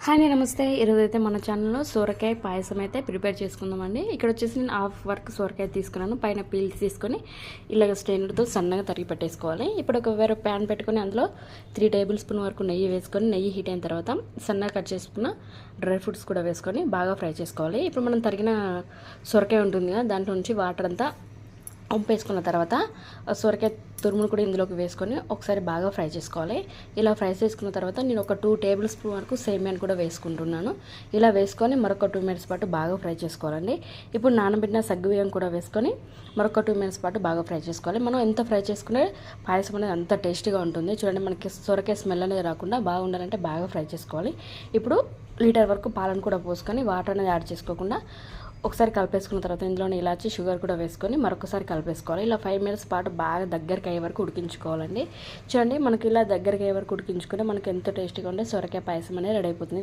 Hi నమస్తే. ఈరోజైతే మన ఛానల్లో సొరకాయ పాయసం అయితే ప్రిపేర్ చేసుకుందామండి. ఇక్కడ వచ్చేసి నేను హాఫ్ వర్క్ సొరకాయ తీసుకున్నాను. పైన పీల్స్ తీసుకొని ఇలాగ స్ట్రైనర్తో సన్నగా తరిగి పెట్టేసుకోవాలి. ఇప్పుడు ఒక వేరే ప్యాన్ పెట్టుకొని అందులో 3 టేబుల్ స్పూన్ వరకు నెయ్యి వేసుకొని, నెయ్యి హీట్ అయిన తర్వాత సన్నగా కట్ చేసుకున్న డ్రై ఫ్రూట్స్ కూడా వేసుకొని బాగా ఫ్రై చేసుకోవాలి. ఇప్పుడు మనం తరిగిన సొరకాయ ఉంటుంది కదా, దాంట్లో నుంచి వాటర్ అంతా వంపేసుకున్న తర్వాత సొరకాయ తురుమును కూడా ఇందులోకి వేసుకొని ఒకసారి బాగా ఫ్రై చేసుకోవాలి. ఇలా ఫ్రై చేసుకున్న తర్వాత నేను ఒక 2 టేబుల్ స్పూన్ వరకు సేమియాని కూడా వేసుకుంటున్నాను. ఇలా వేసుకొని మరొక 2 మినిట్స్ పాటు బాగా ఫ్రై చేసుకోవాలండి. ఇప్పుడు నానబెట్టిన సగ్గుబియ్యం కూడా వేసుకొని మరొక 2 మినిట్స్ పాటు బాగా ఫ్రై చేసుకోవాలి. మనం ఎంత ఫ్రై చేసుకునే పాయసం అనేది అంత టేస్టీగా ఉంటుంది. చూడండి, మనకి సొరకాయ స్మెల్ అనేది రాకుండా బాగుండాలంటే బాగా ఫ్రై చేసుకోవాలి. ఇప్పుడు లీటర్ వరకు పాలను కూడా పోసుకొని వాటర్ అనేది యాడ్ చేసుకోకుండా ఒకసారి కలిపేసుకున్న తర్వాత ఇందులోనే ఇలాచి షుగర్ కూడా వేసుకొని మరొకసారి కలిపేసుకోవాలి. ఇలా 5 మినిట్స్ పాటు బాగా దగ్గరికి అయ్యే వరకు ఉడికించుకోవాలండి. చూడండి, మనకి ఇలా దగ్గరికి అయ్యే వరకు ఉడికించుకుంటే మనకి ఎంతో టేస్టీగా ఉండే సొరకాయ పాయసం అనేది రెడీ అయిపోతుంది.